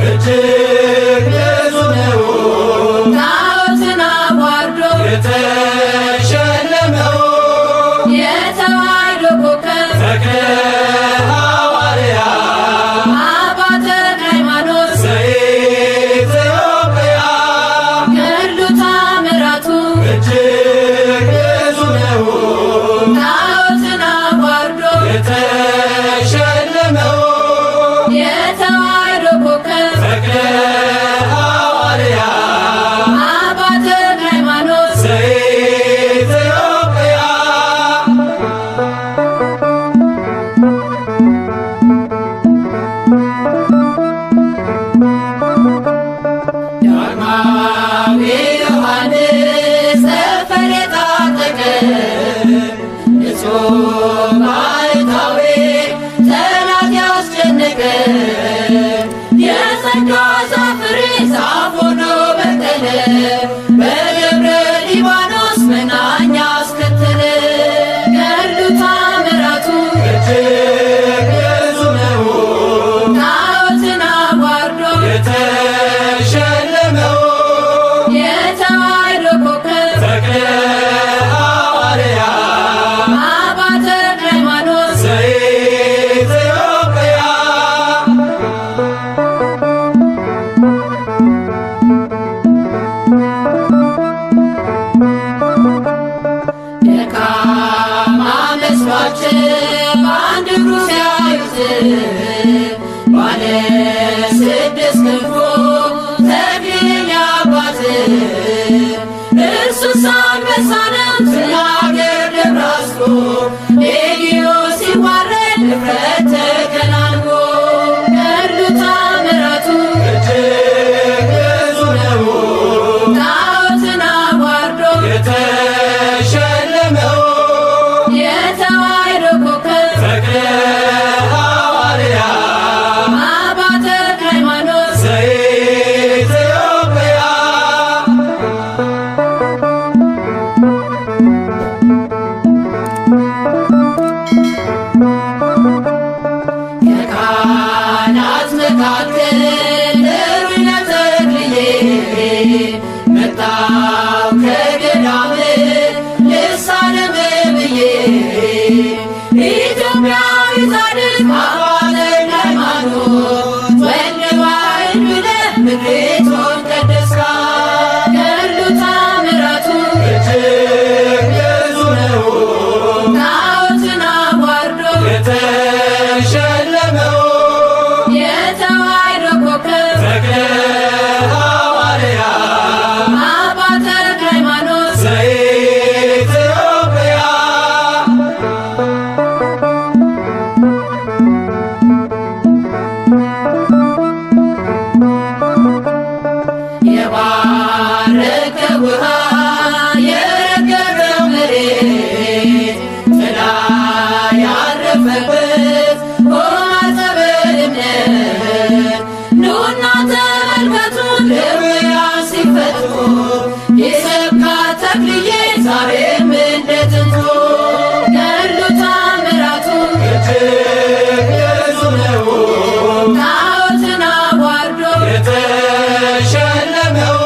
እጅግ ብዙ ነው ጣዖትን አዋርዶ የተሸለመው የተዋሕዶ ኮከብ ተክለ ሐዋርያ አባ ተክለ ሃይማኖት ዘኢትዮጵያ ገድሉ ተአምራቱ እጅግ ብዙ ነው ጣዖትን አዋርዶ የተሸለመው የተዋሕዶ ኮከብ ተክለ ሐዋርያ አባ ተክለ ሃይማኖት ዘኢትዮጵያ ዳግማዊ ዮሐንስ ጠፈር የታጠቀ ንጹሕ ባሕታዊ ጠላት ያስጨነቀ የጸጋ ዛፍ ፍሬ ዛፍ ሆኖ በቀለ በደብረ ሊባኖስ መናኛ አስከተለ ገድሉ ተአምራቱ እጅግ ብዙ ነው ጣዖትን አዋርዶ የተሸለመው የተዋሕዶ ኮከብ ተክለ ሐዋርያ አባ ተክለ ሃይማኖት ዘኢትዮጵያ ደካማ መስሏቸው በአንድ እግሩ ሲያዩት ባለ ስድስት ክንፉ ተክሊል አባት እርሱስ አንበሳ ነው ትናገር ደብራስቆ ሌጊዮን ሲዋረድ ድፍረት ተከናንቦ ገድሉ ተአምራቱ እጅግ ብዙ ነው ጣዖትን አዋርዶ የተሸለመው የተዋሕዶ ኮከብ ተክለ ሐዋርያ አባ ተክለ ሃይማኖት ዘኢትዮጵያ ከካህናት መካከል እሩይ ተክልዬ መጣው ከገዳም ልሳለም ብዬ ኢትዮጵያዊ ጻድቅ አባ ተክለ ሃይማኖት ወልደ ዋሕድ ብለህ ምድሪቱን ቀደስካት ገድሉ ተአምራቱ እጅግ ብዙ ነው ጣዖትን አዋርዶ የተሸለመው የተዋሕዶ ኮከብ ተክለ ሐዋርያ አባ ተክለ ሃይማኖት ዘኢትዮጵያ የባረከ ውሃ የረገረው መሬት ጥላ ያረፈበት ሆና ጸበል እምነት ኑና ተመልከቱ ድውያን ሲፈቱ ይሰብካት ተክልዬ ዛሬም እንደ ጥንቱ ገድሉ ተአምራቱ እጅግ ብዙ ነው ጣዖትን አዋርዶ የተሸለመው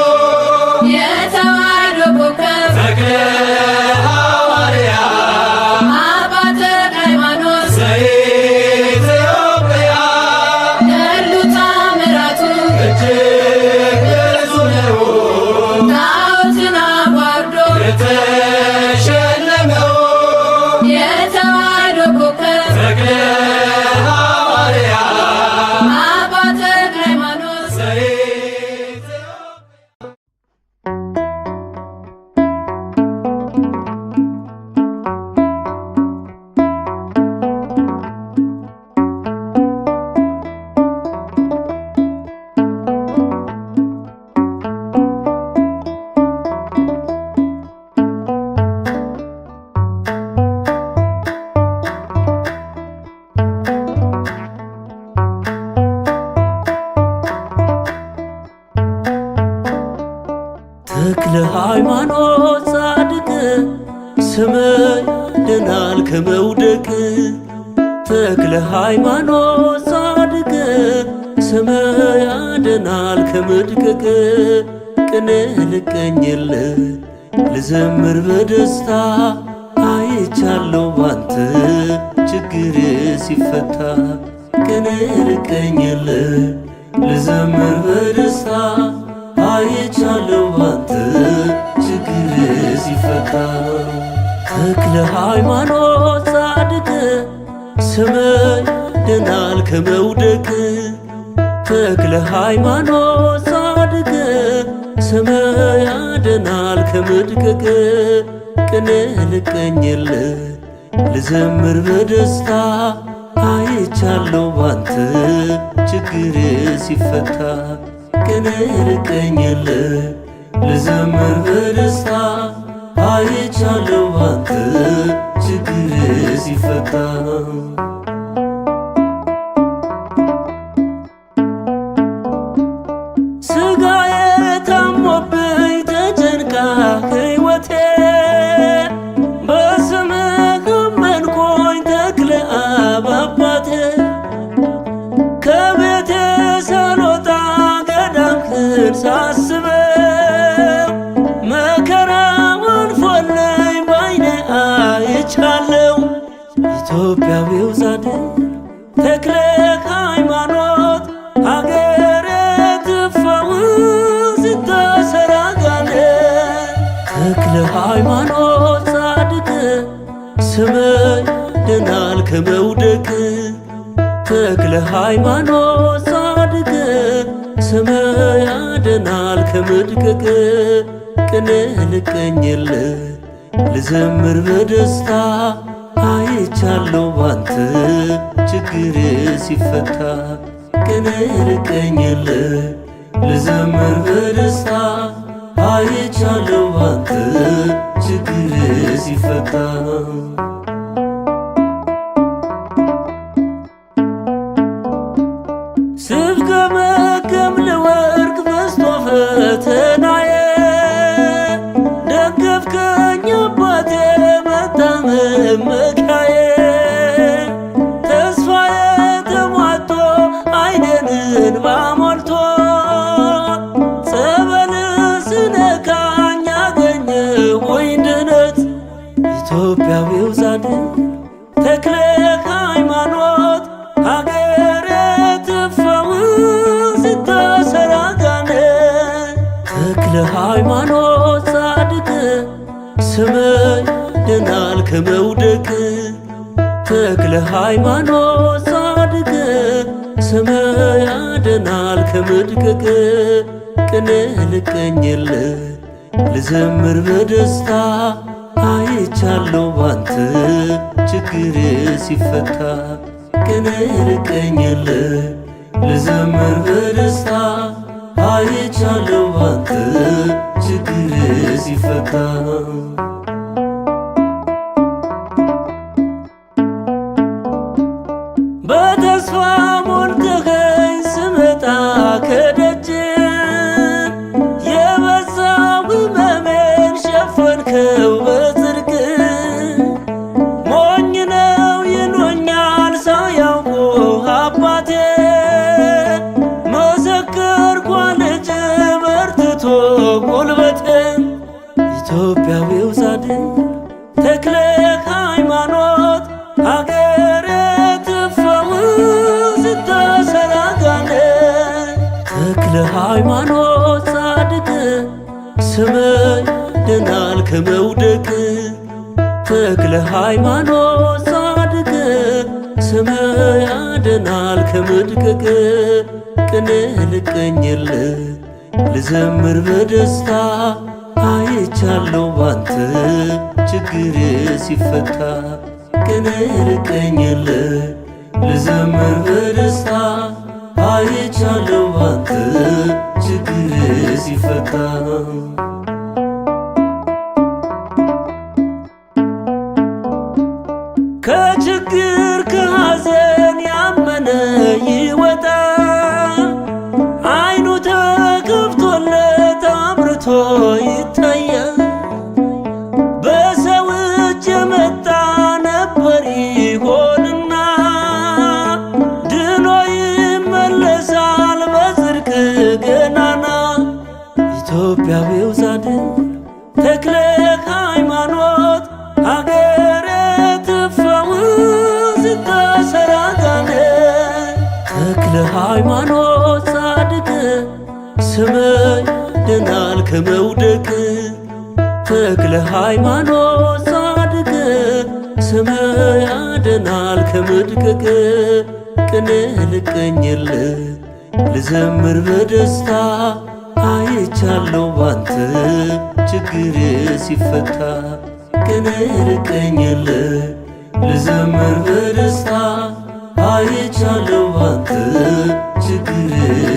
የተዋሕዶ ኮከብ ተክለ ሐዋርያ አባ ተክለ ሃይማኖት ዘኢትዮጵያ ገድሉ ተአምራቱ እጅግ ብዙ ነው ጣዖትን አዋርዶ የተሸለመው የተዋሕዶ ኮከብ ተክለ ሐዋርያ አባ ተክለ ሃይማኖት ዘኢትዮጵያ ተክለ ሃይማኖት ጻድቅ ስም ያድናል ከመውደቅ። ተክለ ሃይማኖት ጻድቅ ስምህ ያድናል ከመድቀቅ ቅኔ ልቀኝልህ ልዘምር በደስታ አይቻለሁ ባንተ ችግር ሲፈታ ቅኔ ልቀኝልህ ልዘምር በደስታ አይቻለሁ ባንተ ችግር ሲፈታ ተክለ ሃይማኖት ጻድቅ ስምህ ያድናል ከመውደቅ ተክለ ሃይማኖት ጻድቅ ስምህ ያድናል ከመድቀቅ ቅኔ ልቀኝልህ ልዘምር በደስታ አይቻለሁ ባንተ ችግር ሲፈታ ቅኔ ልቀኝልህ ልዘምር በደስታ አይቻለሁ ባንተ ችግር ሲፈታ ስጋዬ ታሞብኝ ተጨንቃ ሕይወቴ በስምህ አመንኩኝ ተክለ አብ አባቴ ከቤቴ ሳልወጣ ገዳምህን ሳስበው መከራው አልፎልኝ ባይኔ አይቻለሁ ኢትዮጵያዊው ጻድቅ ተክለ ሃይማኖት አገሬ ትፈውስ ስታሰራጋለ ተክለ ሃይማኖት ጻድቅ ስምህ ያድናል ከመውደቅ ተክለ ሃይማኖት ጻድቅ ስምህ ያድናል ከመድቀቅ ቅኔ ልቀኝልህ ልዘምር በደስታ አይቻለሁ ባንተ ችግር ሲፈታ ቅኔ ልቀኝልህ ልዘምር በደስታ አይቻለሁ ባንተ ችግር ሲፈታ ስፍገመገም ለወርቅ በዝቶ ፈተናዬ ደገፍከኝ አባቴ መታመኪያዬ ተስፋዬ ተሟጦ ዓይኔን እንባ ሞልቶ ጸበልህ ስነካኝ አገኘሁኝ ድነት ኢትዮጵያዊው ጻድቅ ተክለ ሃይማኖት አገሬ ትፈውስ ስታሰራጋለ ተክለ ሃይማኖት ጻድቅ ስምህ ያድናል ከመውደቅ ተክለ ሃይማኖት ጻድቅ ስምህ ያድናል ከመድቀቅ ቅኔ ልቀኝልህ ልዘምር በደስታ አይቻለሁ ባንተ ችግር ሲፈታ ቅኔ ልቀኝልህ ልዘምር በደስታ አይቻለሁ ባንተ ችግር ሲፈታ በተስፋ ሞልተኸኝ ስመጣ ከደጅ የበዛው ሕመሜን ሸፈንከው በጽድቅ ሞኝ ነው ይሉኛል ሳያውቁ አባቴ መሰከርኩ ልጅ በርትቶ ጉልበቴ ኢትዮጵያዊው ጻድቅ ተክለ ሃይማኖት አገሬ ትፈውስ ስታሰራጋለ ተክለ ሃይማኖት ጻድቅ ስምህ ያድናል ከመውደቅ ተክለ ሃይማኖት ጻድቅ ስምህ ያድናል ከመድቀቅ ቅኔ ልቀኝልህ ልዘምር በደስታ አይቻለሁ ባንተ ችግር ሲፈታ ቅኔ ልቀኝልህ ልዘምር በደስታ አይቻለሁ ባንተ ችግር ሲፈታ ከችግር ከሐዘን ያመነ ይወጣል ዓይኑ ተከፍቶለት አብርቶ ይታያል በሰው እጅ የመጣ ነበር ይሆንና ድኖ ይመለሳል ኢትዮጵያዊው ጻድቅ ተክለ ሃይማኖት አገረ ትፈውስ ስታሰር አጋንንት ተክለ ሃይማኖት ጻድቅ ስም ያድናል ከመውደቅ ተክለ ሃይማኖት ጻድቅ ስም ያድናል ከመድቀቅ ቅኔ ልቀኝልህ ልዘምር በደስታ አይቻለው ባንተ ችግር ሲፈታ ቅኔ ልቀኝልህ ልዘምር በደስታ አይቻለው ባንተ ችግር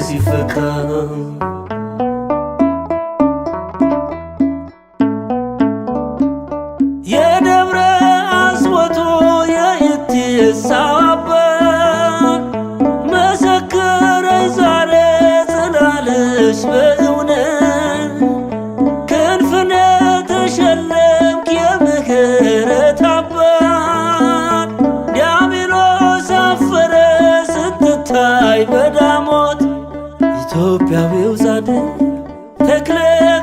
ሲፈታ የደብረ አስወቶ የኢቲሳ አባት መሰከረኝ ዛሬ ጽላለሽ በእውነት ክንፍነ ተሸለምክ የምህረት አባት ዲያብሎስ አፈረ ስትታይ በዳሞት ኢትዮጵያዊው ጻድቅ ተክለ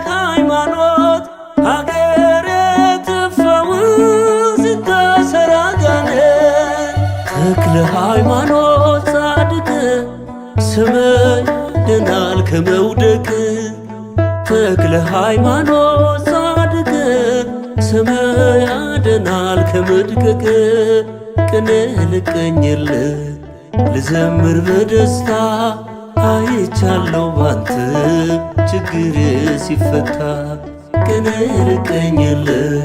ሃይማኖት አገረ ትፈውስ ስታሰር አጋንንት ተክለ ሃይማኖት ጻድቅ ስም ያድናል ከመውደቅ ተክለ ሃይማኖት ጻድቅ ስም ያድናል ከመድቀቅ ቅኔ ልቀኝልህ ልዘምር በደስታ አይቻለው ባንተ ችግር ሲፈታ ቅኔ ልቀኝልህ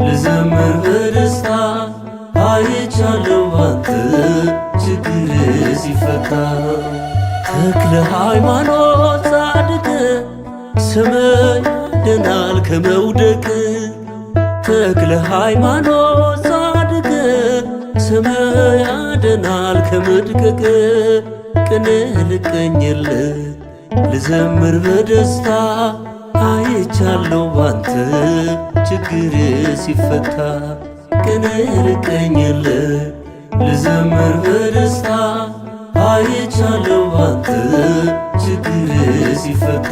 ልዘምር በደስታ አይቻለው ባንተ ችግር ሲፈታ ተክለ ሃይማኖት ጻድቅ ስም ያድናል ከመውደቅ ተክለ ሃይማኖት ጻድቅ ስም ያድናል ከመድቀቅ ቅኔ ልቀኝልህ ልዘምር በደስታ አይቻለው ባንተ ችግር ሲፈታ ቅኔ ልቀኝልህ ልዘምር በደስታ አይቻለው ባንተ ችግር ሲፈታ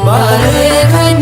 ባርከኒ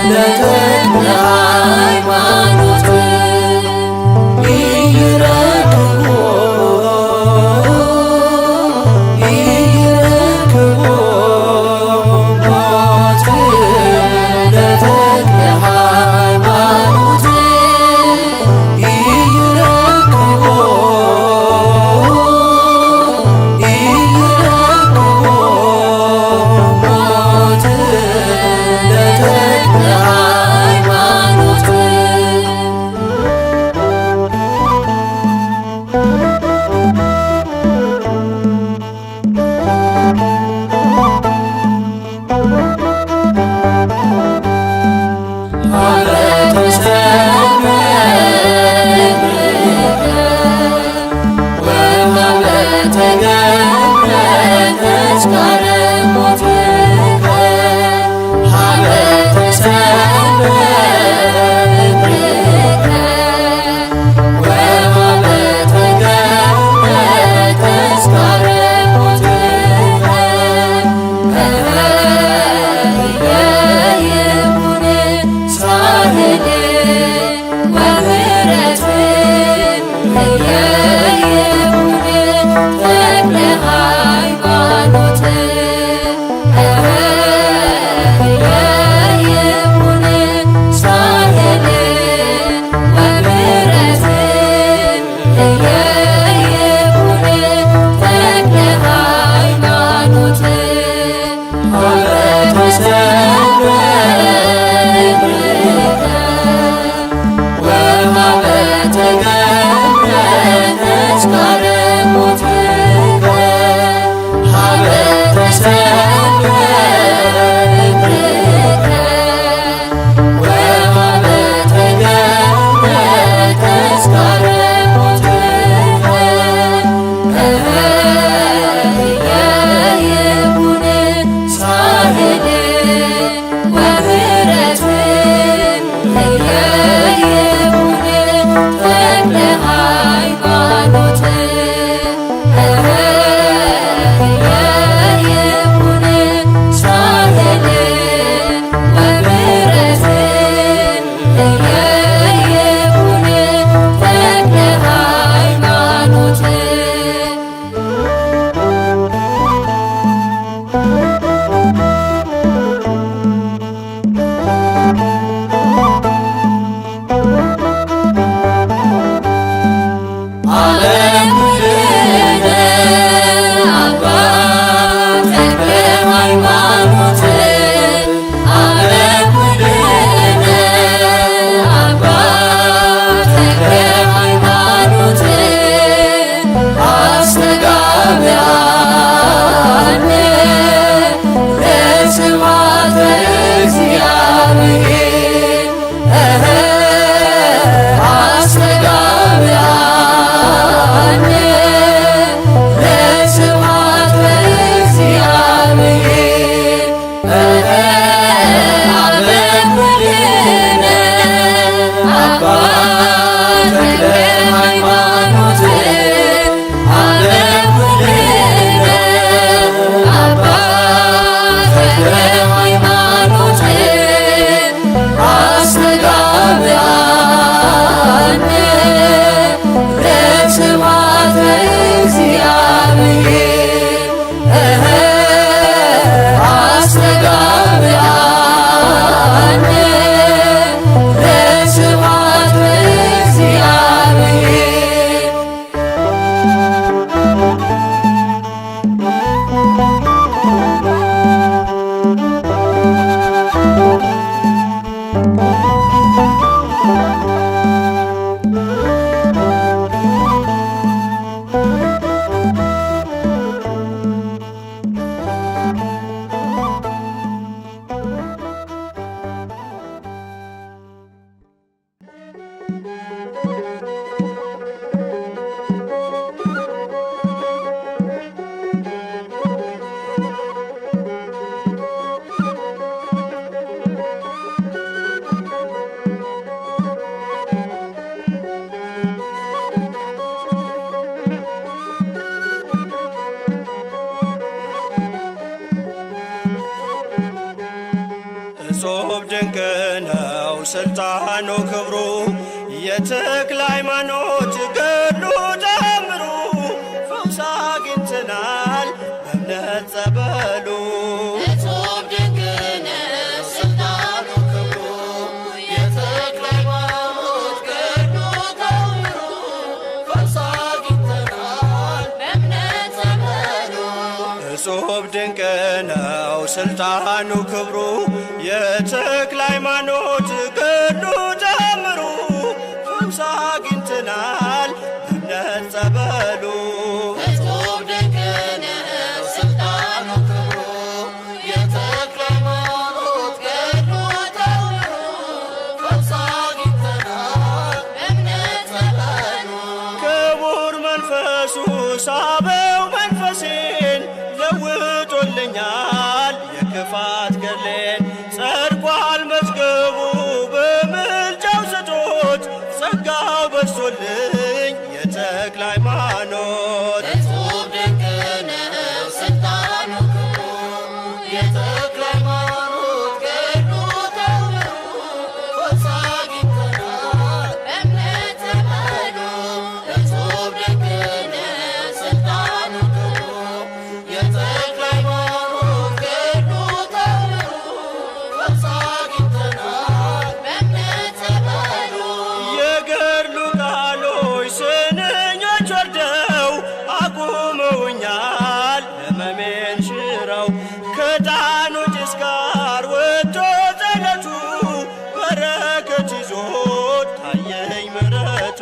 ለተክለ ሃይማኖት ይረክቦ ሞት ለተክለ ሃይማኖት ይረክቦ ሞት ለተክለ ሃይማኖት እጹብ ድንቅ ነው ስልጣኑ ክብሩ የተክለ ሃይማኖት ገድሉ ተአምሩ ፈውስ አግኝተናል በእምነት ጸበሉ እጹብ ድንቅ ነው ስልጣኑ ክብሩ የተክለ ሃይማኖት ገድሉ ተአምሩ ፈውስ አግኝተናል በእምነት ጸበሉ እጹብ ድንቅ ነው ስልጣኑ ክብሩ የተክለ ሃይማኖት ገድሉ ተአምሩ ፈውስ አግኝተናል በእምነት ጸበሉ እጹብ ድንቅ ነው ስልጣኑ ክብሩ የተክለ ሃይማኖት ገድሉ ተአምሩ ፈውስ አግኝተናል በእምነት ጸበሉ ክቡር መንፈሱ ሳበው መንፈሴን ለውጦልኛል የክፋት ገድሌን ጸድቋል መዝገቡ በምልጃው ስጦት ጸጋው በዝቶልኝ የተክለ ሃይማኖት እጹብ ድንቅ ነው ስልጣኑ ክብሩ የተክለ ሃይማኖት ገድሉ ተአምሩ ፈውስ አግኝተናል በእምነት ጸበሉ እጹብ ድንቅ ነው ስልጣኑ ክብሩ የተክለ ሃይማኖት ገድሉ ተአምሩ ፈውስ አግኝተናል በእምነት ጸበሉ የገድሉ ቃሎች ስንኞች ወርደው አቁመውኛል ሕመሜን ሽረው ከዕጣኑ ጭስ ጋር ወጥቶ ጸሎቱ በረከት ይዞት ታየኝ ምሕረቱ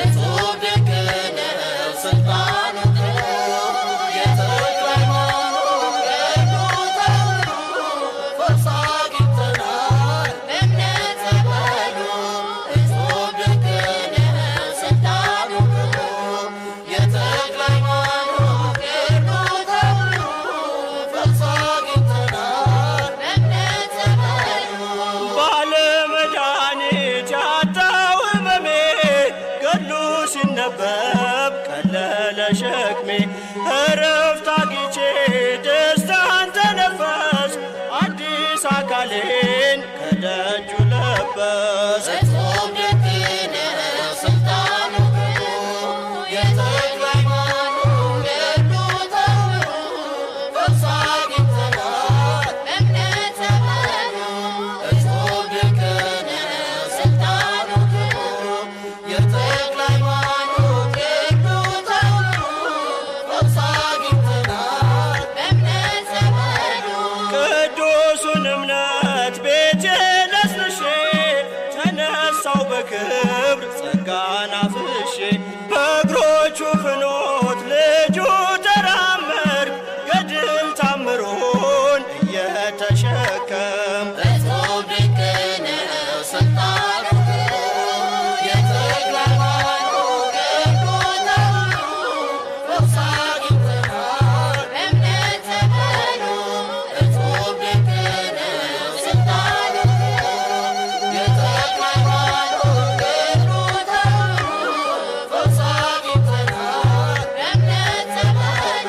እጹብ ድንቅ ነው ስልጣኑ ክብሩ የተክለ ሃይማኖት ገድሉ ተአምሩ ፈውስ አግኝተናል በእምነት ጸበሉ እጹብ ድንቅ ነው ስልጣኑ ክብሩ የተክለ ሃይማኖት ገድሉ ተአምሩ ፈውስ አግኝተናል በእምነት ጸበሉ ባለመድኃኒት ያጣው ሕመሜ ገድሉ ሲነበብ ቀለለ ሸክሜ እረፍት አግኝቼ ደስታን ተነፈስ አዲስ አካሌን ከደጁ ለበስ እጹብ ድንቅ ነው ስልጣኑ ክብሩ የተክለ ሃይማኖት ገድሉ ተአምሩ ፈውስ አግኝተናል በእምነት ጸበሉ እጹብ ድንቅ ነው ስልጣኑ ክብሩ የተክለ ሃይማኖት ገድሉ ተአምሩ ፈውስ አግኝተናል በእምነት ጸበሉ ቅዱሱን እምነት ቤቴን አስነሼ ተነሳው በክብር ጸጋን አፍሼ በእግሮቹ ፍኖት ልጁ ተራመድኩ ገድል ታምሮን እየተሸከም እጹብ ድንቅ ነው ስልጣኑ ክብሩ የተክለ ሃይማኖት ገድሉ ተአምሩ ፈውስ አግኝተናል በእምነት ጸበሉ እጹብ ድንቅ ነው ስልጣኑ ክብሩ የተክለ ሃይማኖት ገድሉ ተአምሩ ፈውስ አግኝተናል በእምነት ጸበሉ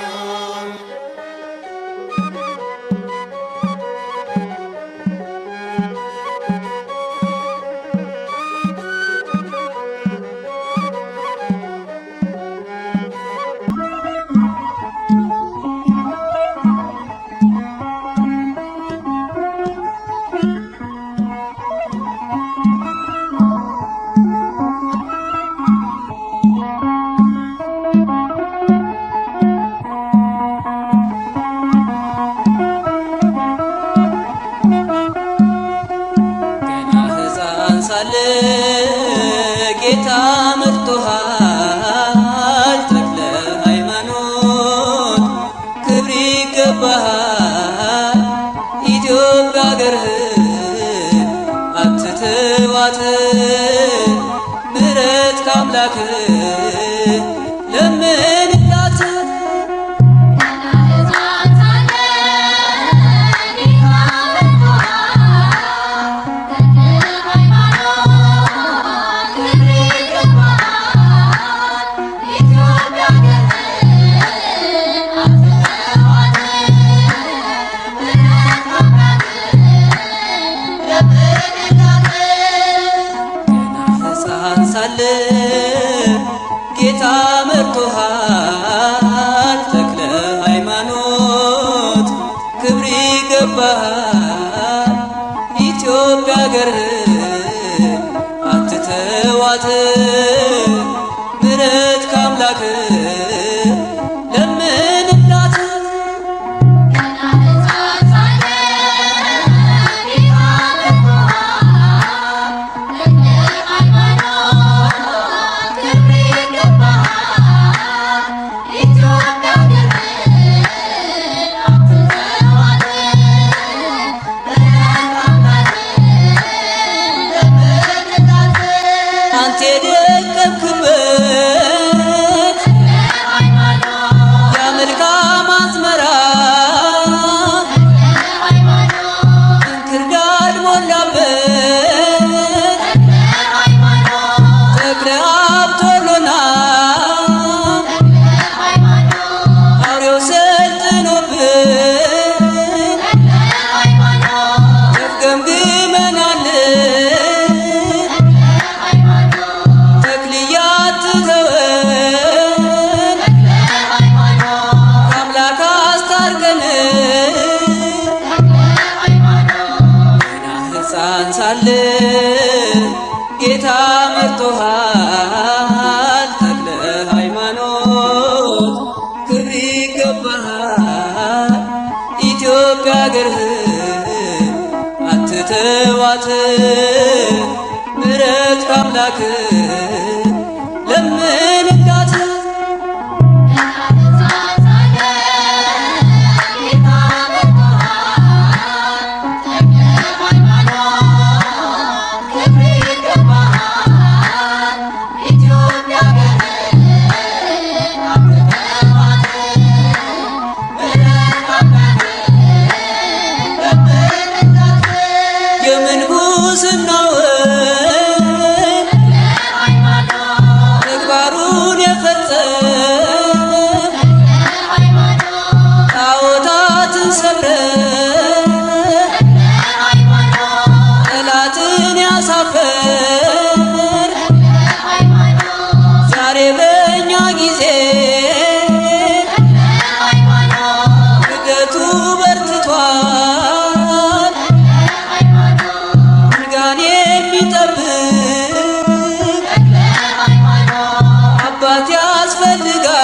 ገና ሕፃን ሳለ ጌታ መርጦሃል ተክለ ሃይማኖት ክብር ይገባሃል ኢትዮጵያ አገርህን አትተዋት ምሕረት ከአምላክህ ለምንላት ተዋት ምሕረት ከአምላክ ለምንላት አንተ የደቀምክበት የመልካም አዝመራ እንክርዳድ ሞላበት ተክለ አብቶሎና አውሬው ሰልጥኖብን ተፍገምግመናል ተክልያት ትተወን ከአምላክ አስታርቀን ገና ሕፃን ሳለን ጌታ መርጦሃል ተክለ ሃይማኖት ክብር ይገባሃል ኢትዮጵያ አገርህን አትተዋት ምሕረት ከአምላክ ለምንላት የምንኩስናውን ተግባሩን የፈጸም ጣዖታትን ሰብረን ጠላትን ያሳፈር ዛሬ በእኛ ጊዜ ክደቱ በርትቷል ጋኔ የሚጠብቅ አባት ያስፈልጋል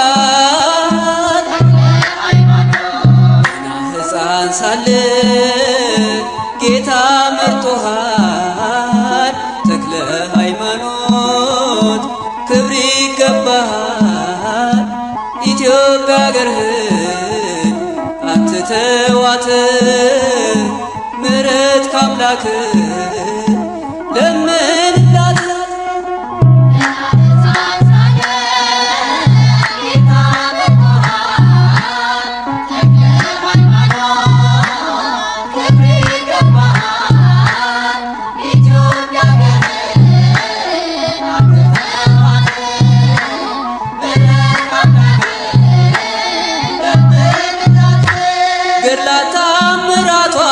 ገና ሕፃን ሳለን ጌታ መርጦሃል ተክለ ሃይማኖት ክብር ይገባሃል ኢትዮጵያ አገርህን አትተዋት ምሕረት ከአምላክ ለምንላት ገድላት ተአምራቷን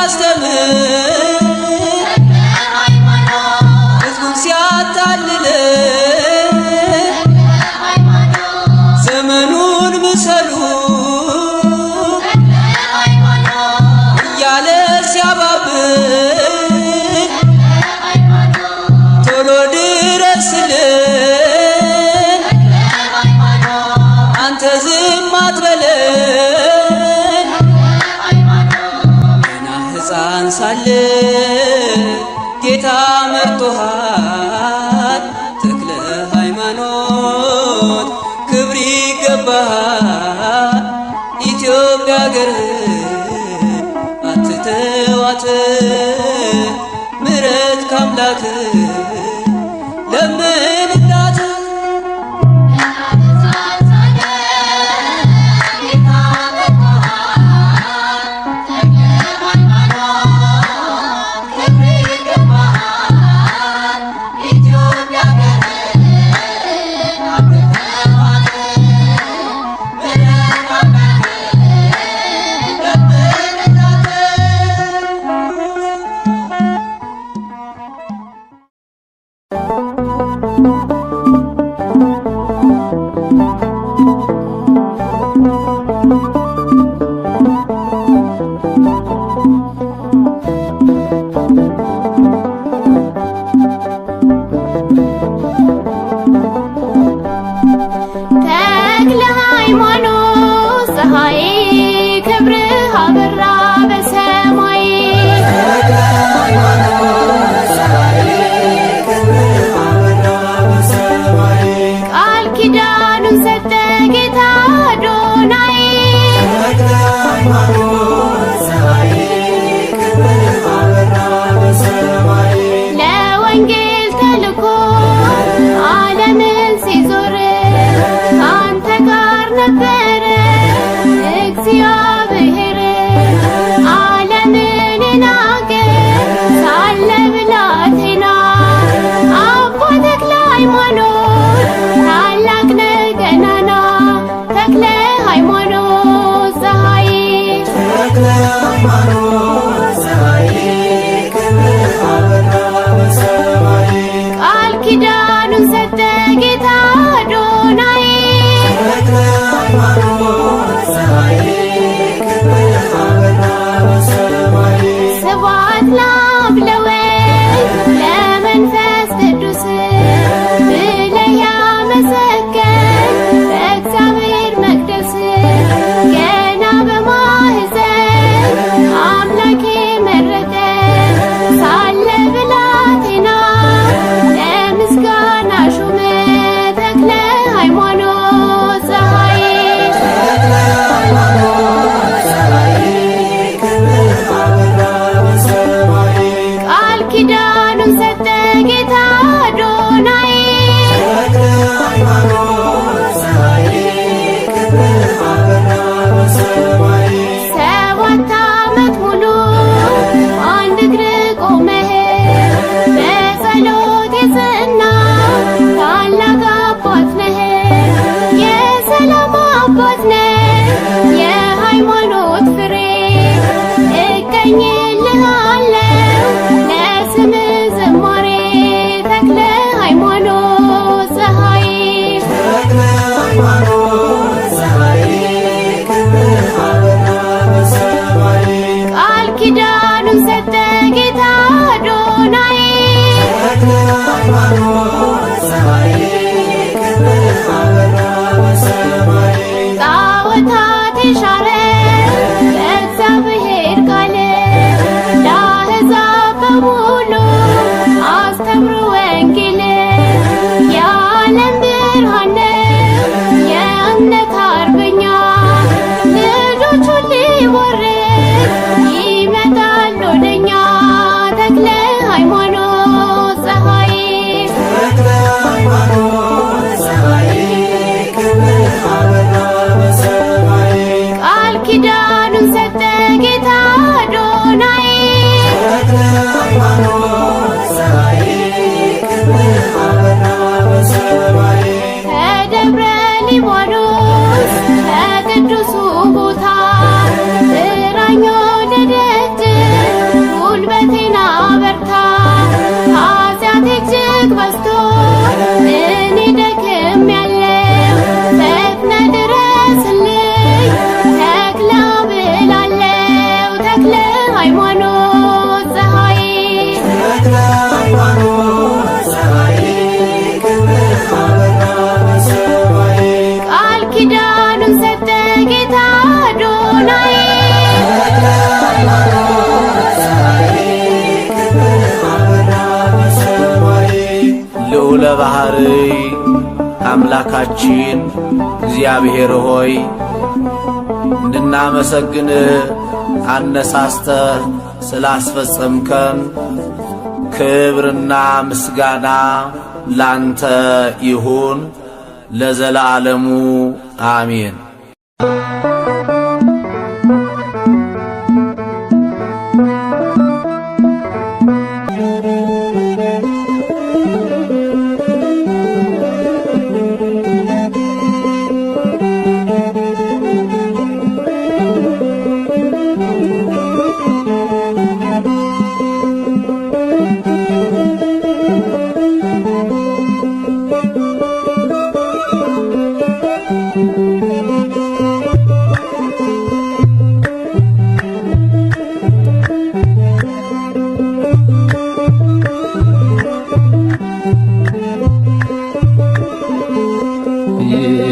ሲያስተምር ሕዝቡን ሲያታልል ዘመኑን ምሰሉ እያለ ሲያባብል ቶሎ ድረስልን አንተ ዝም አትበለን ገና ሕፃን ሳለ ጌታ መርጦሃል ተክለ ሃይማኖት ክብር ይገባሃል ኢትዮጵያ አገርህን አትተዋት ምሕረት ካምላክ ለምንላት ተክለ ሃይማኖት ፀሐይ ክብርህ አበራ በሰማይ ቃል ኪዳኑን ሰጠ ጌታ አዶናይ ለወንጌል ተልኮ ዓለምን ሲዞር ካንተ ጋር ነበረ እግዚአብሔር ዓለምን ናገ ሳለ ብላቴና አባ ተክለ ሃይማኖት ታላቅ ነህ ገናና ተክለ ሃይማኖት ፀሐይ ቃል ኪዳኑን ሰጠ ጌታ አዶናይ ስብሐት ለአብ ለወልድ ለመንፈስ ቅዱስ ብለህ ያመሰገን በእግዚአብሔር መቅደስ ገና በማህፀን አምላኬ መረጠ ሳለ ብላቴና ለምስጋና ሹመ ተክለ ሃይማኖት ፀሐይ ቃል ኪዳኑን ሰጠ ጌታ አዶናይ ሰባት ዓመት ሙሉ አንድ እግር ቆመህ በጸሎት የጸና ታላቅ አባት ነህ የሰላም አባት ነህ የሃይማኖት ፍሬ እቀኝልሃለሁ ለስምህ ዝማሬ ተክለ ሃይማኖት ፀሐይ ቃል ኪዳኑን ሰጠ ጌታ አዶናይ ጣዖታት የሻረ በእግዚአብሔር ቃል ለአሕዛብ በሙሉ አስተምሮ ወንጌል የዓለም ብርሃን ነው የእምነት አርበኛ ልጆቹን ሊቦርክ ይመጣል ወደኛ ተክለ ሃይማኖት ፀሐይ ቃል ኪዳኑን ሰጠ ጌታ አዶናይ ልዑለ ባሕርይ አምላካችን እግዚአብሔር ሆይ እንድናመሰግን አነሳስተህ ስላስፈጸምከን ክብርና ምስጋና ላንተ ይሁን ለዘላለሙ አሜን።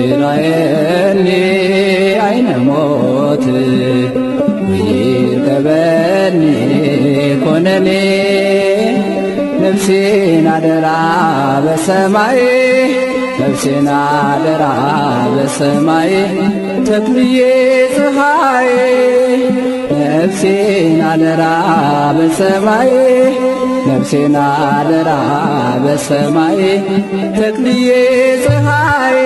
ይራየኒ አይነ ሞት ይርከበኒ ኮነኔ ነፍሴን አደራ በሰማይ ነፍሴን አደራ በሰማይ ተክልዬ ፀሐይ ነፍሴን አደራ በሰማይ ነፍሴን አደራ በሰማይ ተክልዬ ፀሐይ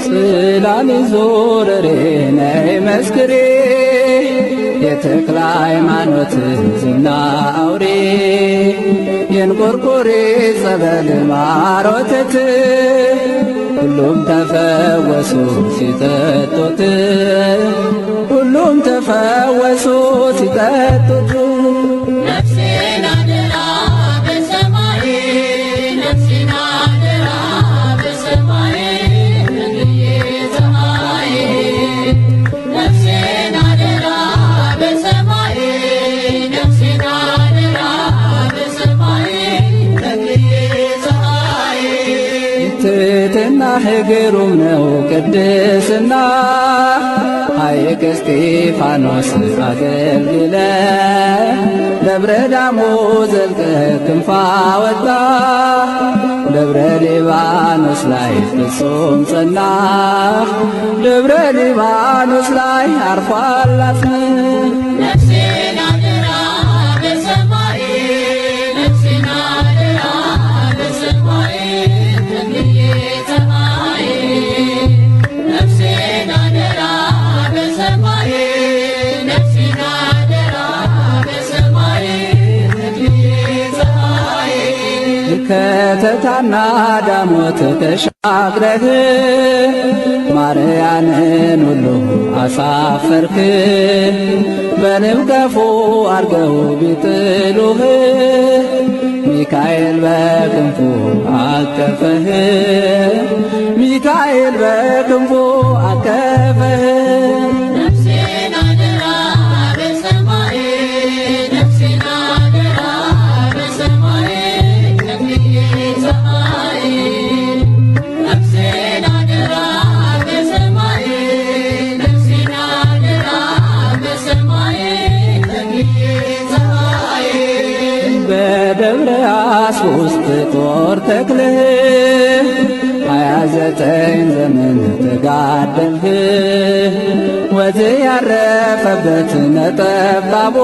ጽላል ዞረሬ ነይ መስክሬ የተክለ ሃይማኖት ዝና አውሬ የእንቆርቆሬ ጸበል ማር ወተት ሁሉም ተፈወሱ ሲጠጡት ሁሉም ተፈወሱ ሲጠጡት ነፍሴን አደራ በሰማይ ነፍሴን አደራ በሰማይ ተክልዬ ፀሐይ ነፍሴን አደራ በሰማይ ነፍሴን አደራ በሰማይ ተክልዬ ፀሐይ ትሕትና ግሩም ነው ቅድስና ሐይቅ እስጢፋኖስ አገልግለ ደብረ ዳሞ ዘልቀ ክንፋ ወጣ ደብረ ሊባኖስ ላይ ፍጹም ጸና ደብረ ሊባኖስ ላይ አርፏል አጽምህ ነፍሴን አደራ በሰማይ ነፍሴን አደራ በሰማይ ተክልዬ ፀሐይ ነፍሴን አደራ በሰማይ ነፍሴን አደራ በሰማይ ተክልዬ ፀሐይ ከተታና ዳሞት ተሻግረህ ማርያንን ሁሉ አሳፈርክ በንብ ቀፎ አርገው ቢጥሉህ ሚካኤል በክንፉ አቀፈህ ሚካኤል በክንፉ አቀፈህ ነፍሴን አደራ በሰማይ ነፍሴን አደራ በሰማይ ተክልዬ ፀሐይ ነፍሴን አደራ በሰማይ ነፍሴን አደራ በሰማይ ተክልዬ ፀሐይ በደብረ አስቦስት ጦር ተክለህ 29 ዘመን ተጋደልህ ወዝ ያረፈበት ነጠብጣቦ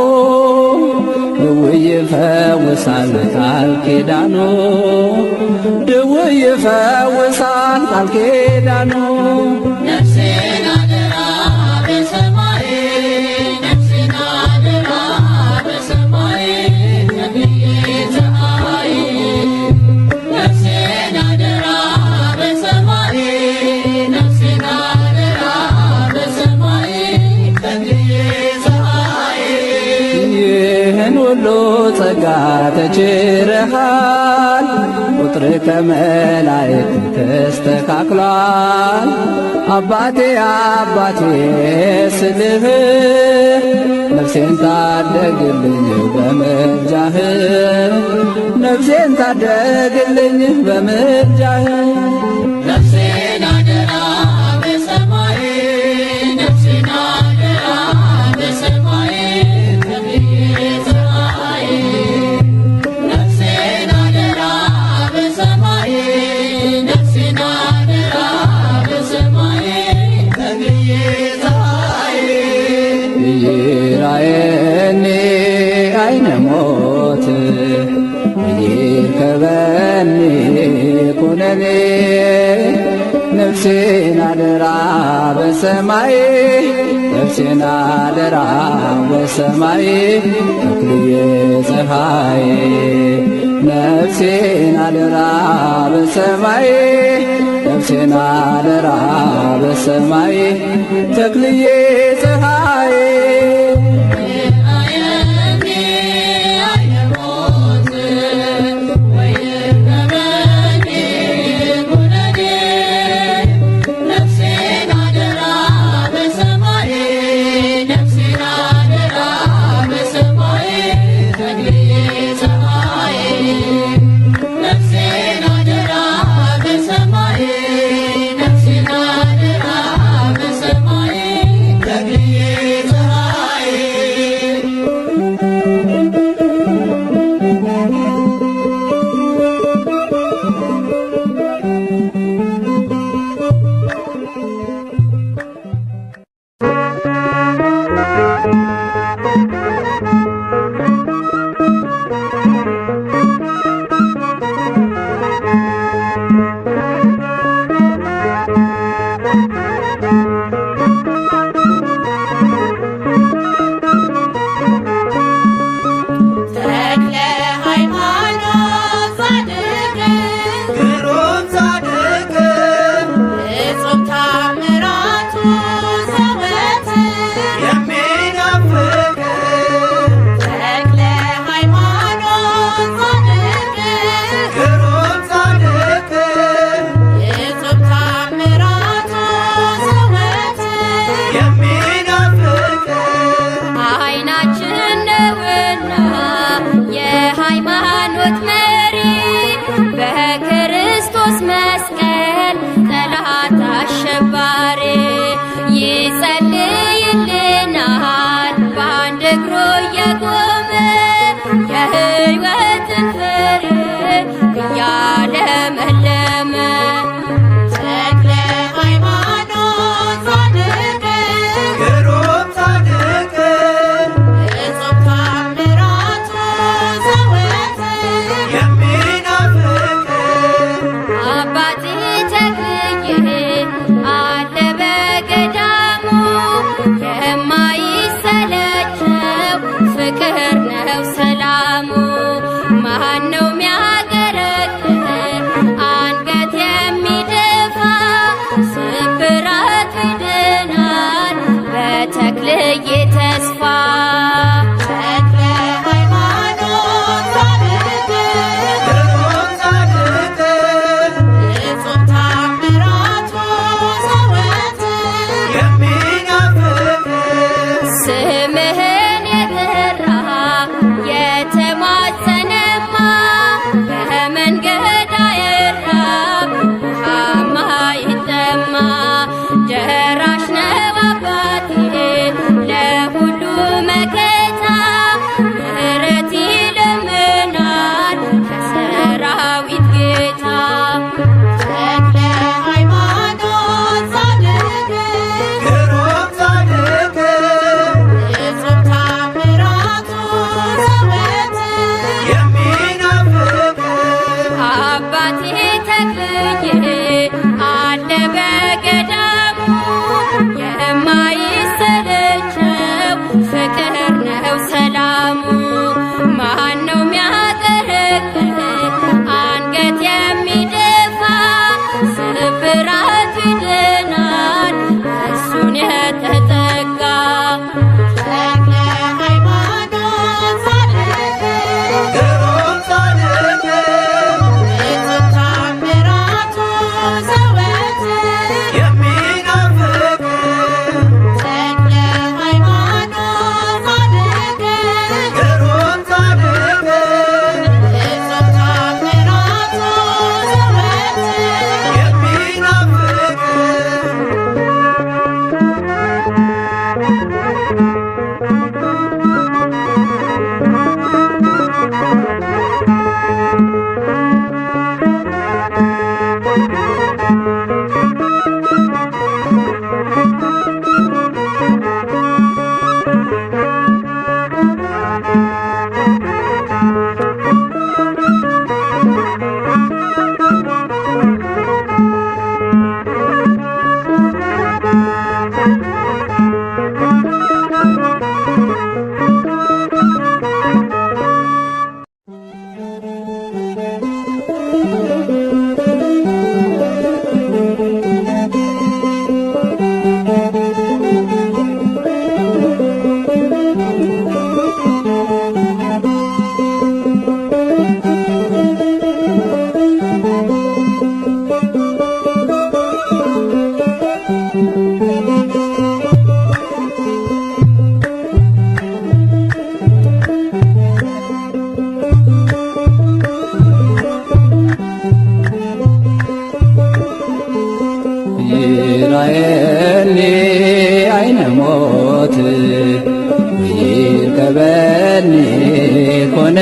ድውይ ይፈውሳል ቃል ኪዳኑ ድውይ ይፈውሳል ቃል ኪዳኑ ነፍሴን አደራ በሰማይ ነፍሴን አደራ በሰማይ ተክልዬ ፀሐይ ነፍሴን አደራ በሰማይ ነፍሴን ተችረሃል ቁጥር ከመላእክት ተስተካክሏል። አባቴ አባቴ ስልህ ነፍሴን ታደግልኝ በምልጃህ ነፍሴን ታደግልኝ በምልጃህ ነፍሴን አደራ በሰማይ ነፍሴን አደራ በሰማይ ከብዬ ፀሐይ ነፍሴን አደራ በሰማይ ነፍሴን አደራ በሰማይ ከብዬ ፀሐይ ይራየኒ አይነ ሞት ይርከበኒ ኩነኔ ነፍሴን አደራ በሰማይ ነፍሴን አደራ በሰማይ ተክልዬ ፀሐይ ነፍሴን አደራ በሰማይ ነፍሴን አደራ በሰማይ ተክልዬ ፀሐይ Yeah.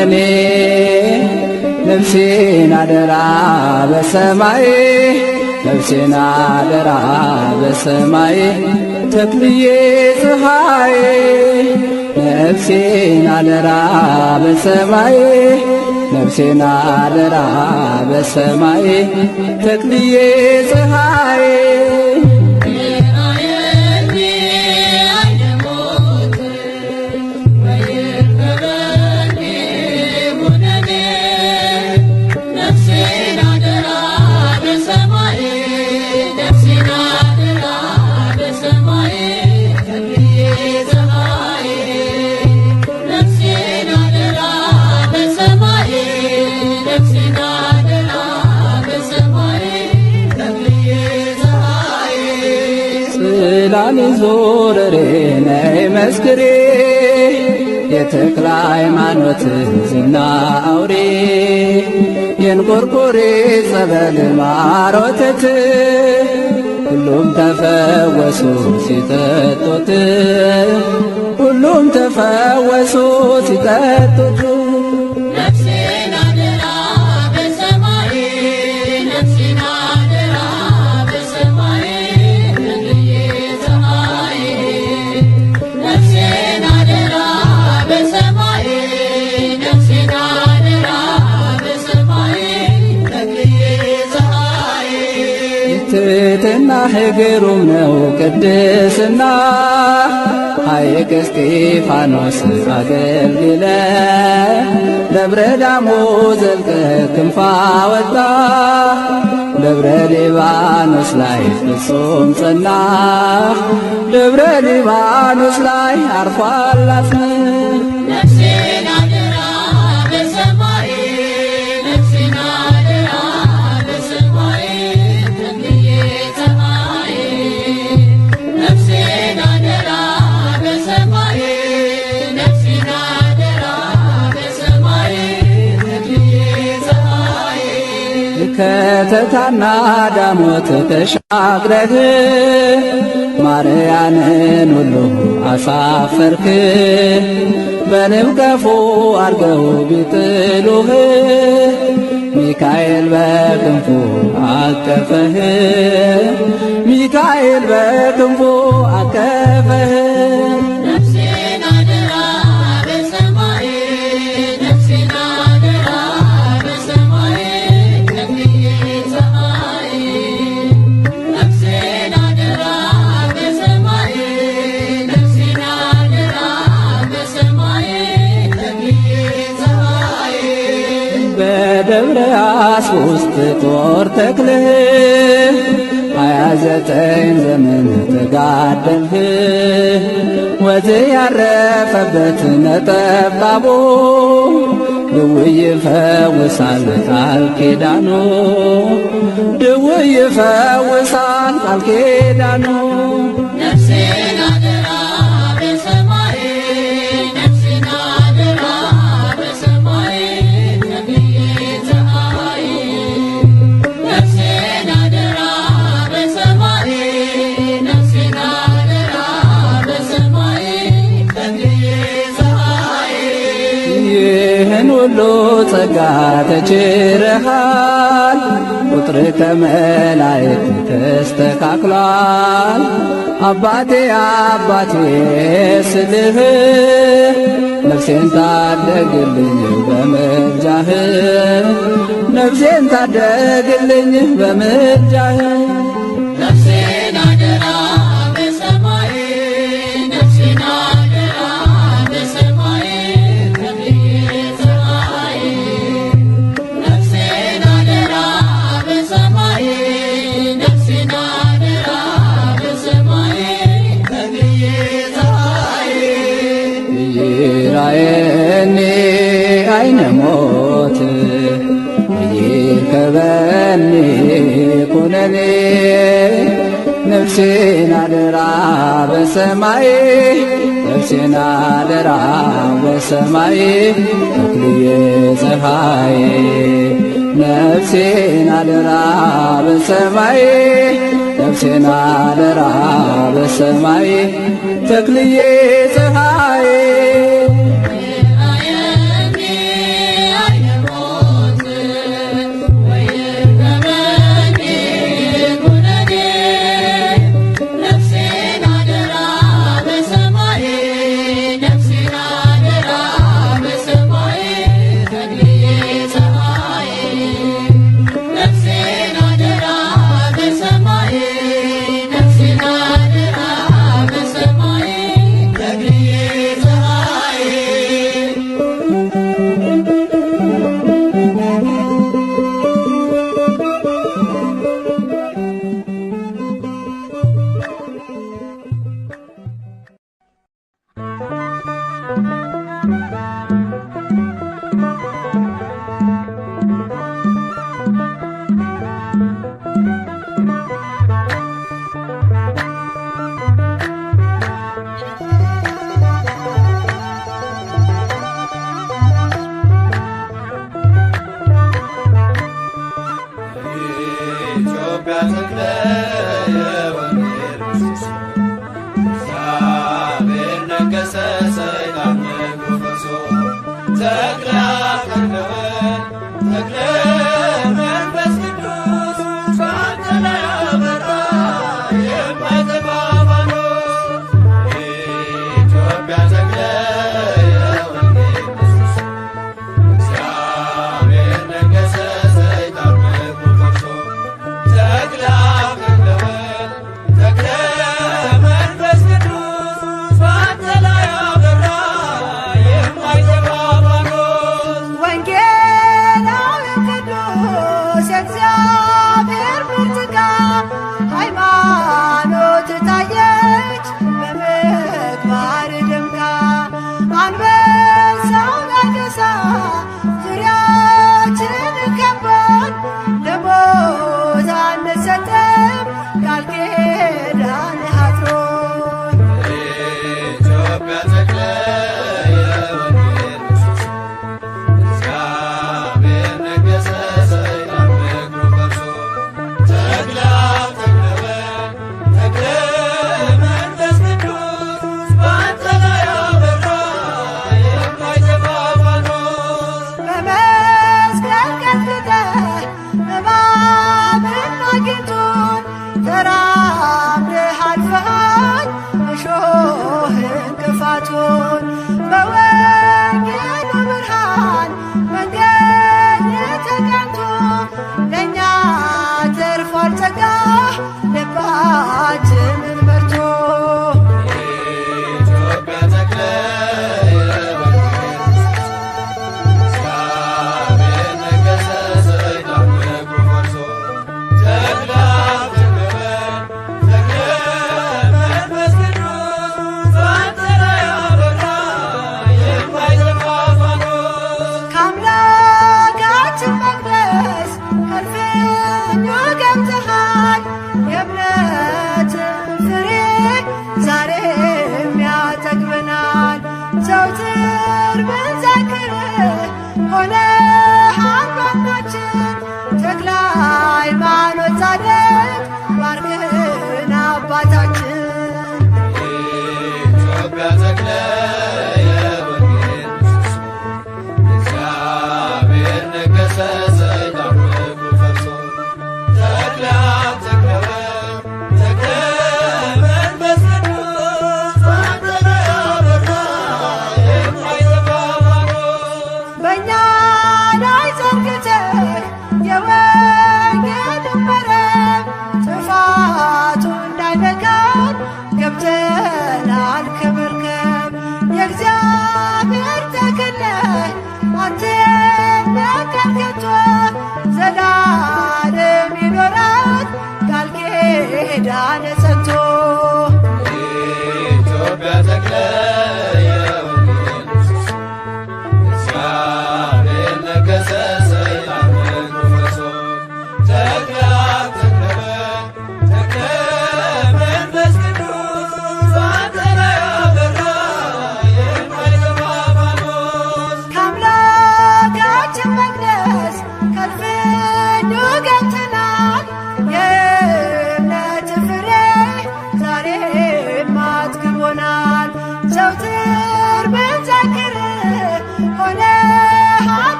ኩነኔ ነፍሴን አደራ በሰማይ ነፍሴን አደራ በሰማይ ተክልዬ ፀሐይ ነፍሴን አደራ በሰማይ ነፍሴን አደራ በሰማይ ተክልዬ ፀሐይ ላሊ ዞረሬ ነይ መስክሬ የተክለ ሃይማኖት ዝና አውሬ የእንቆርቆሬ ጸበል ማር ወተት ሁሉም ተፈወሱ ሲጠጡት ሁሉም ተፈወሱ ሲጠጡት ትሕትና ግሩም ነው ቅድስና ሐይቅ እስጢፋኖስ አገልግለ ደብረ ዳሞ ዘልቀ ክንፋ ወጣ ደብረ ሊባኖስ ላይ ፍጹም ጸና ደብረ ሊባኖስ ላይ አርፏል አጽምህ ከተታና ዳሞት ተሻግረህ ማርያንን ሁሉ አሳፈርክ በንብ ቀፎ አርገው ቢጥሉህ ሚካኤል በክንፉ አቀፈህ ሚካኤል በክንፉ አቀፈህ በደብረ አስቦስት ጦር ተክለህ 29 ዘመን ተጋደልህ ወዝ ያረፈበት ነጠብጣቦ ድውይ ይፈውሳል ቃል ኪዳኑ ድውይ ይፈውሳል ቃል ኪዳኑ ሁሉ ጸጋ ተችረሃል ቁጥር ከመላእክት ተስተካክሏል አባቴ አባቴ ስልህ ነፍሴን ታደግልኝ በምልጃህ ነፍሴን ታደግልኝ በምልጃህ ይራየኒ አይነ ሞት ይርከበኒ ኩነኔ ነፍሴን አደራ በሰማይ ነፍሴን አደራ በሰማይ ተክልዬ ፀሐይ ነፍሴን አደራ በሰማይ ነፍሴን አደራ በሰማይ ተክልዬ ፀሐይ አጥፍቶታል እሾህ እንቅፋቱን በወንጌሉ ብርሃን መንገድ ተቀንቶ ለእኛ ተርፏል ጸጋ ልባችንን መርቶ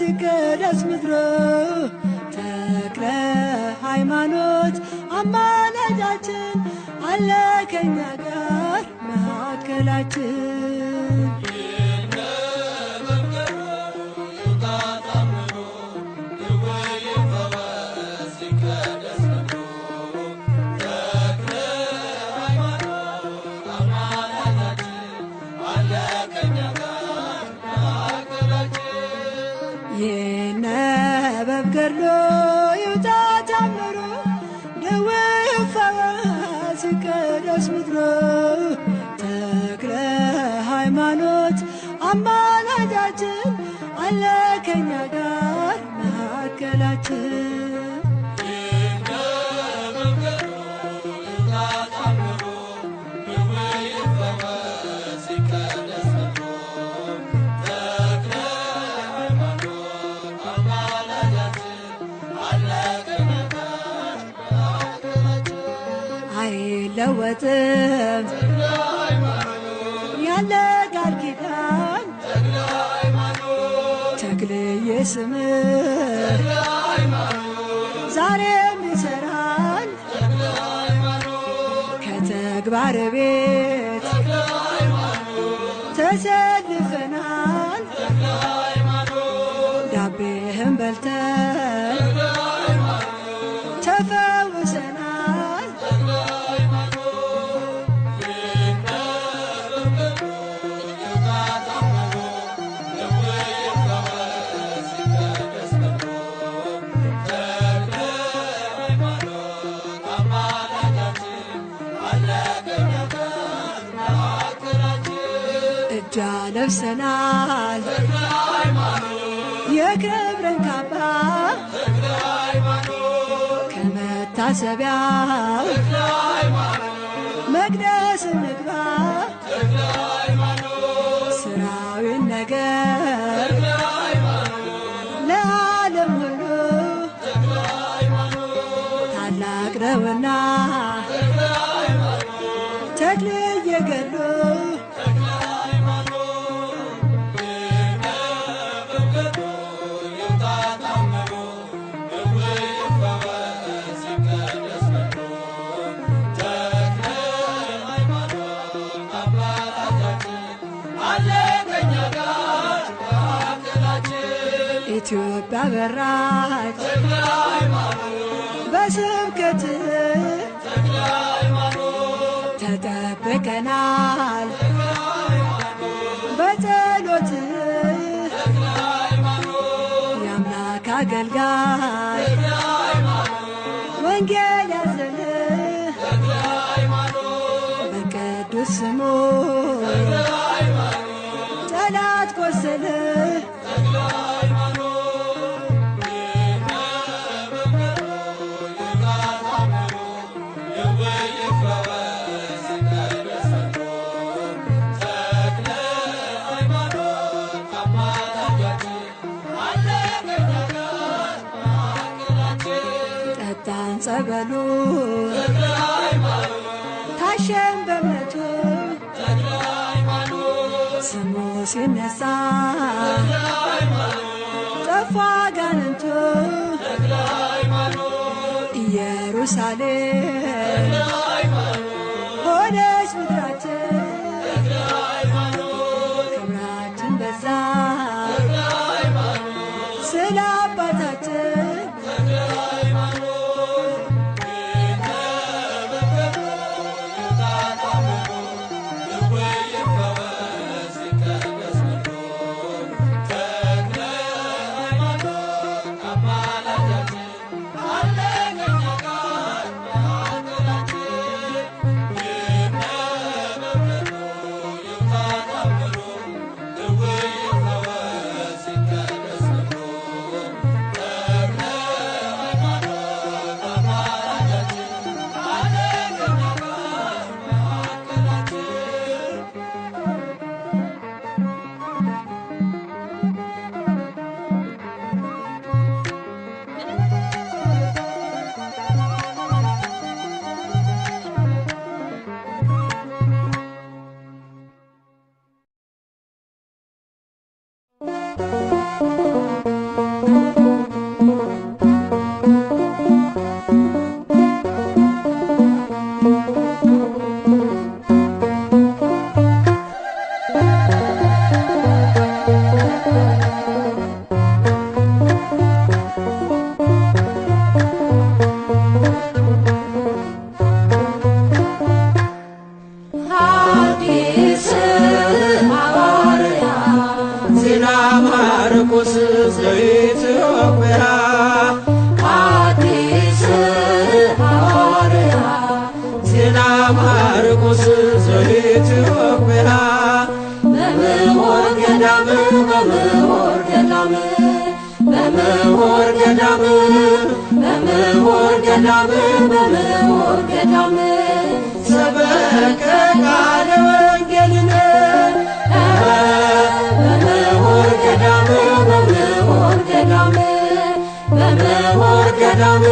ይቀደስ ምድሮ ተክለ ሃይማኖት አማላጃችን አለ ከኛ ጋር መካከላችን። ይነበብ ገድሎ ይውጣ ታምሮ ደዌ ይፈወስ ይቀደስ ምድሮ ተክለ ሃይማኖት አማላጃችን አለ ከኛ ጋር መካከላችን። አይለወጥም ያለ ቃል ኪዳን ተክልዬ ስምህ ዛሬም ይሠራል ከተግባር ቤት ተሰልፈናል ዳቤህን በልተን ተፈውሰናል እጃ ለብሰናል የክብርን ካባ ከመታሰቢያው መቅደስ እንግባ ስራዊን ነገር ለዓለም ሁሉ ታላቅ ነውና ተክልዬ ገድሉ ኢትዮጵያ በራች በስብከት ተጠብቀናል በጸሎት የአምላክ አገልጋይ ወንጌል ያዘለ በቅዱስ ስሙ ጠላት ቆሰለ ጠጣን ጸበሉ ታሸን በእምነቱ ስሙ ሲነሳ ጠፋ አጋንንቱ ኢየሩሳሌም ሆነች ምድራችን ክብራችን በዛ ስለ አባታችን ማርቆስ ዘኢትዮጵያ አዲስ ሐዋርያ ዜና ማርቆስ ዘኢትዮጵያ በምሁር ገዳም በምሁር ገዳም በምሁር ገዳም በምሁር ገዳም በምሁር ገዳም ሰበከ ቃለ ወንጌልን በምሁር ገዳም በምሁር ገዳም በምሁር ገዳም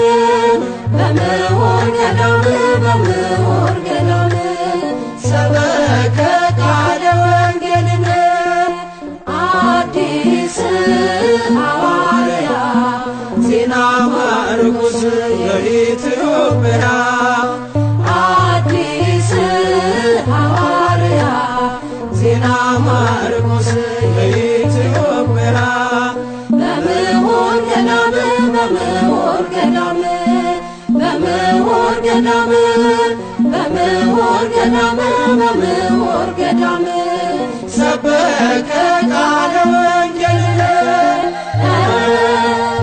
በምሁር ገዳም በምሁር ገዳም ሰበከ ቃለ ወንጌልን አዲስ ሐዋርያ ዜና ማርቆስ የኢትዮጵያ አዲስ ሐዋርያ ዜና ማርቆስ የኢትዮጵያ በምሁር ገዳም በምሁር ገዳም በምሁር ገዳም በምሁር ገዳም በምሁር ገዳም ሰበከ ቃለ ወንጌልን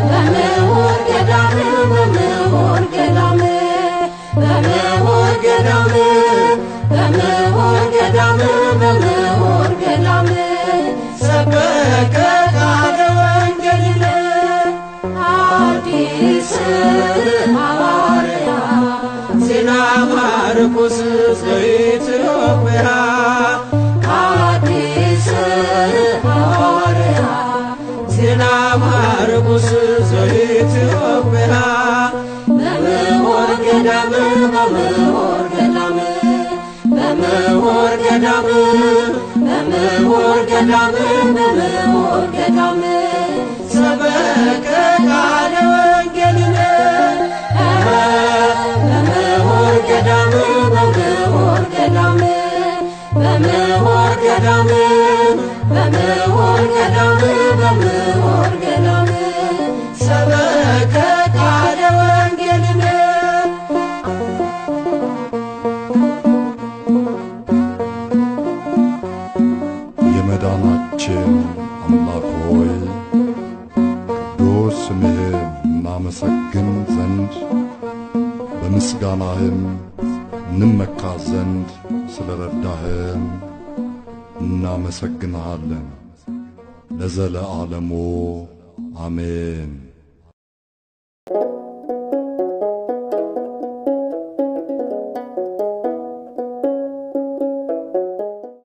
በምሁር ገዳም በምሁር ገዳም በምሁር ገዳም በምሁር ገዳም በምሁር ገዳም ሰበከ ቃለ ወንጌልን አዲስ ሐዋርያ ዜና ማርቆስ ዘኢትዮጵያ አዲስ ሐዋርያ ዜና ማርቆስ ዘኢትዮጵያ በምሁር ገዳም በምሁር ገዳም በምሁር ገዳም በምሁር ገዳም በምሁር ገዳም ሰበከ ቃለ ወንጌልን በምሁር ገዳም በምሁር ገዳም በምሁር ገዳም በምሁር ገዳም በምሁር ገዳም ሰበከ ቃለ ወንጌልን የመዳናችን አምላክ ሆይ ቅዱስ ስምህን እናመሰግን ዘንድ በምስጋናህም እንመካ ዘንድ ስለ ረዳህን እናመሰግንሃለን ለዘለዓለሙ አሜን።